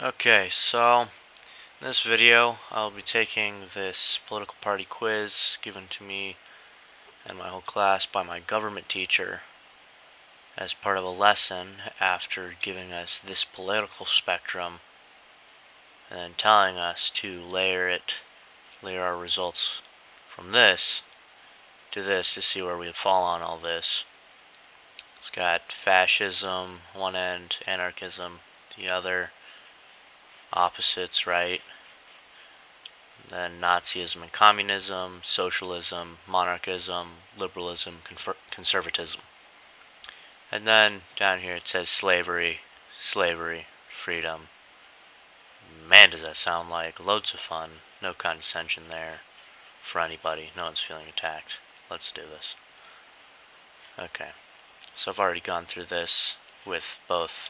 Okay, so in this video I'll be taking this political party quiz given to me and my whole class by my government teacher as part of a lesson after giving us this political spectrum and then telling us to layer our results from this to this to see where we fall on all this. It's got fascism one end, anarchism the other, opposites, right? Then Nazism and communism, socialism, monarchism, liberalism, conservatism. And then down here it says slavery, freedom. Man, does that sound like loads of fun. No condescension there for anybody. No one's feeling attacked. Let's do this. Okay, so I've already gone through this with both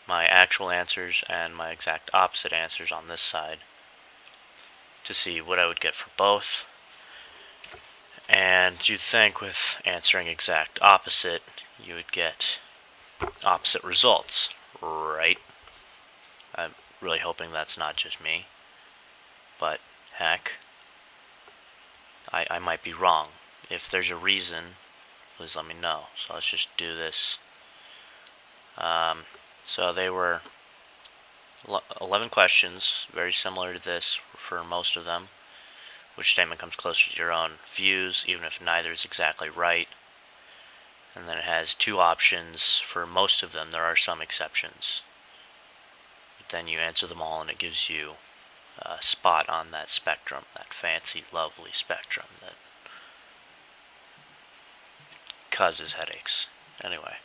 my actual answers and my exact opposite answers on this side to see what I would get for both. And you'd think with answering exact opposite, you would get opposite results, right? I'm really hoping that's not just me. But heck, I might be wrong. If there's a reason, please let me know. So let's just do this. So they were 11 questions, very similar to this for most of them. Which statement comes closer to your own views, even if neither is exactly right. And then it has two options for most of them. There are some exceptions. But then you answer them all and it gives you a spot on that spectrum, that fancy, lovely spectrum that causes headaches. Anyway,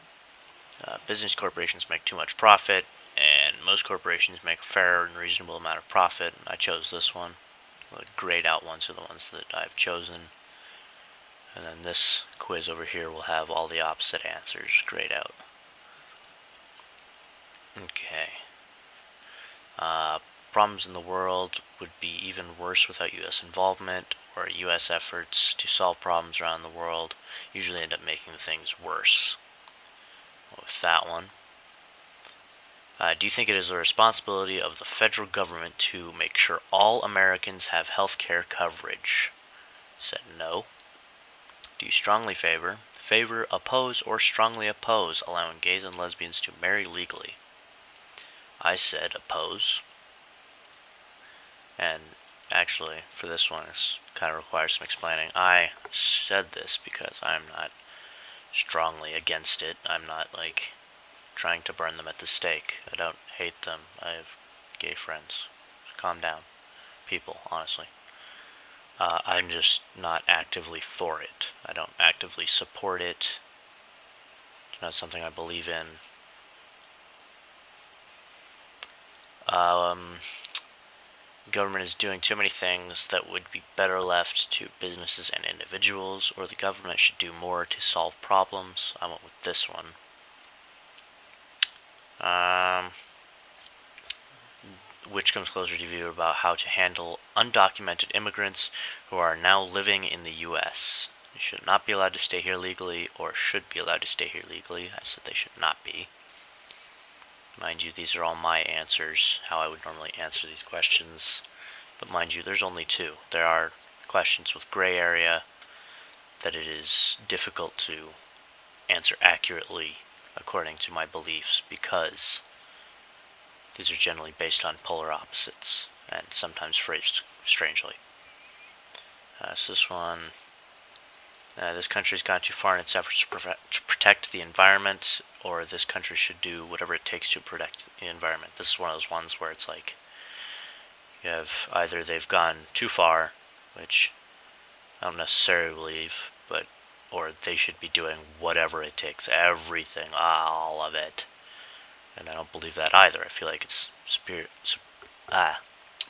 business corporations make too much profit, and most corporations make a fair and reasonable amount of profit. I chose this one. The grayed out ones are the ones that I've chosen. And then this quiz over here will have all the opposite answers grayed out. Okay. Problems in the world would be even worse without U.S. involvement, or U.S. efforts to solve problems around the world usually end up making things worse. With that one. Do you think it is the responsibility of the federal government to make sure all Americans have health care coverage? Said no. Do you strongly favor, oppose, or strongly oppose allowing gays and lesbians to marry legally? I said oppose. And actually, for this one, it kind of requires some explaining. I said this because I'm not strongly against it. I'm not, like, trying to burn them at the stake. I don't hate them. I have gay friends. Calm down, people, honestly. I'm just not actively for it. I don't actively support it. It's not something I believe in. Government is doing too many things that would be better left to businesses and individuals, or the government should do more to solve problems. I went with this one. Which comes closer to view about how to handle undocumented immigrants who are now living in the U.S. They should not be allowed to stay here legally, or should be allowed to stay here legally. I said they should not be. Mind you, these are all my answers, how I would normally answer these questions. But mind you, there's only two. There are questions with gray area that it is difficult to answer accurately according to my beliefs, because these are generally based on polar opposites and sometimes phrased strangely. So this one, this country's gone too far in its efforts to protect the environment, or this country should do whatever it takes to protect the environment. This is one of those ones where it's like, you have either they've gone too far, which I don't necessarily believe, or they should be doing whatever it takes, everything, all of it. And I don't believe that either. I feel like it's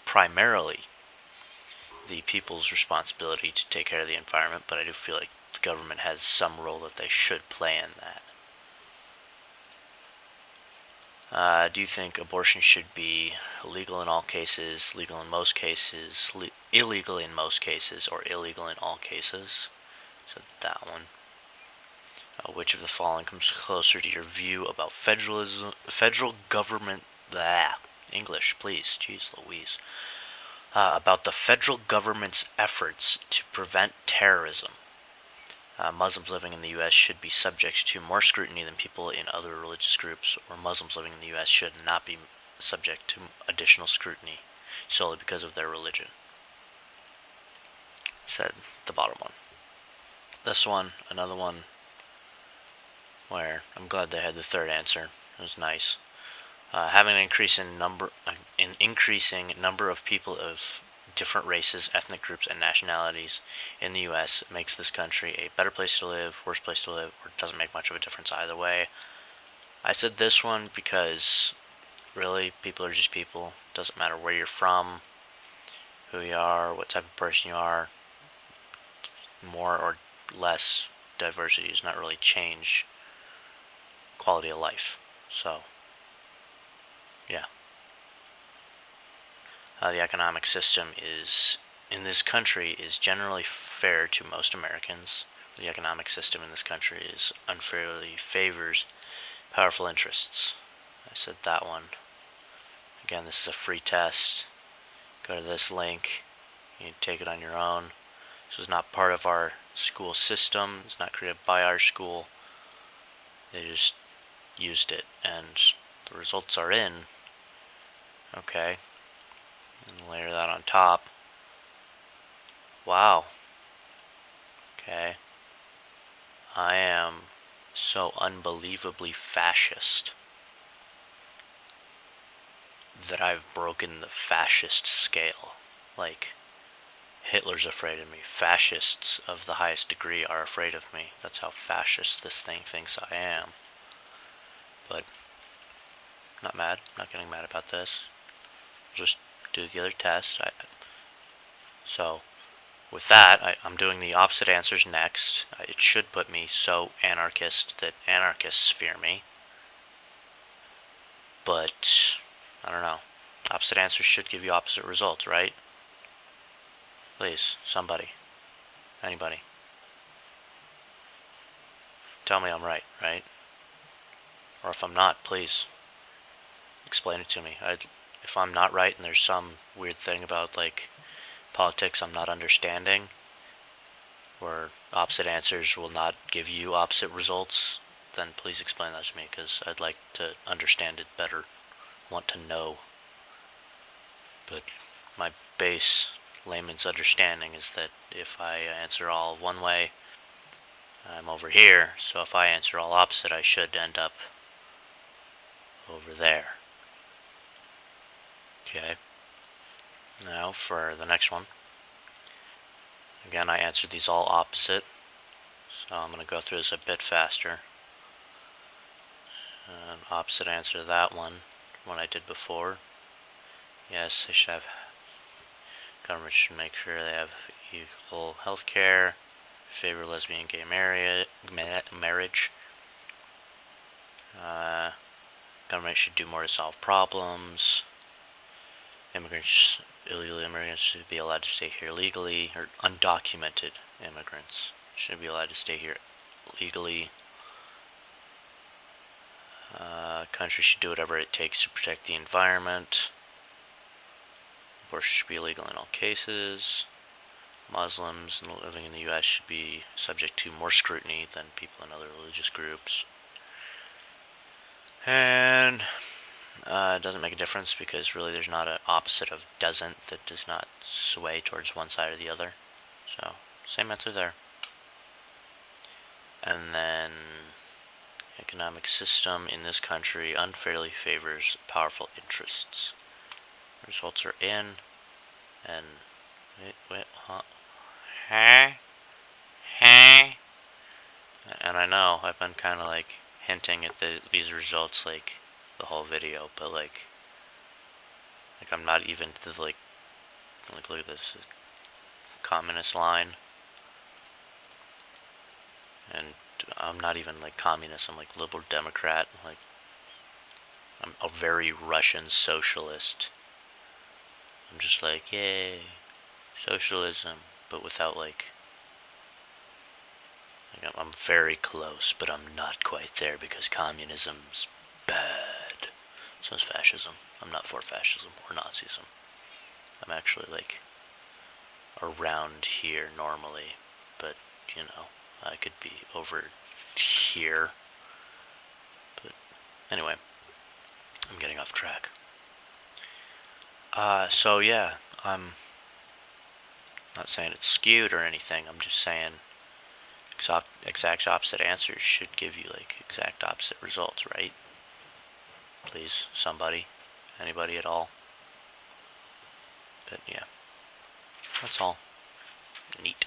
primarily the people's responsibility to take care of the environment, but I do feel like the government has some role that they should play in that. Do you think abortion should be legal in all cases, legal in most cases, illegal in most cases, or illegal in all cases? So that one. Which of the following comes closer to your view about federal government English, please. Jeez Louise. About the federal government's efforts to prevent terrorism. Muslims living in the U.S. should be subject to more scrutiny than people in other religious groups, or Muslims living in the U.S. should not be subject to additional scrutiny solely because of their religion. Said the bottom one. This one, another one where I'm glad they had the third answer. It was nice. Having an increasing number of people of different races, ethnic groups, and nationalities in the U.S. makes this country a better place to live, worse place to live, or doesn't make much of a difference either way. I said this one because really, people are just people. Doesn't matter where you're from, who you are, what type of person you are. More or less diversity does not really change quality of life. So, yeah. The economic system in this country is generally fair to most Americans. The economic system in this country is unfairly favors powerful interests. I said that one. Again, this is a free test. Go to this link. You can take it on your own. This is not part of our school system. It's not created by our school. They just used it, and the results are in. Okay. And layer that on top. Wow. Okay. I am so unbelievably fascist that I've broken the fascist scale. Like, Hitler's afraid of me. Fascists of the highest degree are afraid of me. That's how fascist this thing thinks I am. But, not mad. Not getting mad about this. Just do the other test. So, with that, I'm doing the opposite answers next. It should put me so anarchist that anarchists fear me. But, I don't know. Opposite answers should give you opposite results, right? Please, somebody. Anybody. Tell me I'm right? Or if I'm not, please explain it to me. If I'm not right and there's some weird thing about, like, politics I'm not understanding, where opposite answers will not give you opposite results, then please explain that to me, because I'd like to understand it better. Want to know. But my base layman's understanding is that if I answer all one way, I'm over here, so if I answer all opposite, I should end up over there. Okay. Now for the next one. Again, I answered these all opposite, so I'm going to go through this a bit faster. Opposite answer to that one I did before. Yes, they should have, government should make sure they have equal health care, favor lesbian and gay marriage. Government should do more to solve problems. Illegal immigrants should be allowed to stay here legally, or undocumented immigrants should be allowed to stay here legally. Country should do whatever it takes to protect the environment. Abortion should be illegal in all cases. Muslims living in the U.S. should be subject to more scrutiny than people in other religious groups. And it doesn't make a difference, because really there's not an opposite of doesn't that does not sway towards one side or the other. So, same answer there. And then, economic system in this country unfairly favors powerful interests. Results are in, and and I know I've been kind of like hinting at these results like the whole video, but like I'm not even to like look at this communist line, and I'm not even like communist. I'm like liberal Democrat. Like I'm a very Russian socialist. I'm just like, yay, socialism, but without like I'm very close, but I'm not quite there because communism's bad. So is fascism. I'm not for fascism or Nazism. I'm actually like around here normally, but you know, I could be over here. But anyway, I'm getting off track. So yeah, I'm not saying it's skewed or anything. I'm just saying exact opposite answers should give you like exact opposite results, right? Please, somebody, anybody at all. But yeah, that's all. Neat.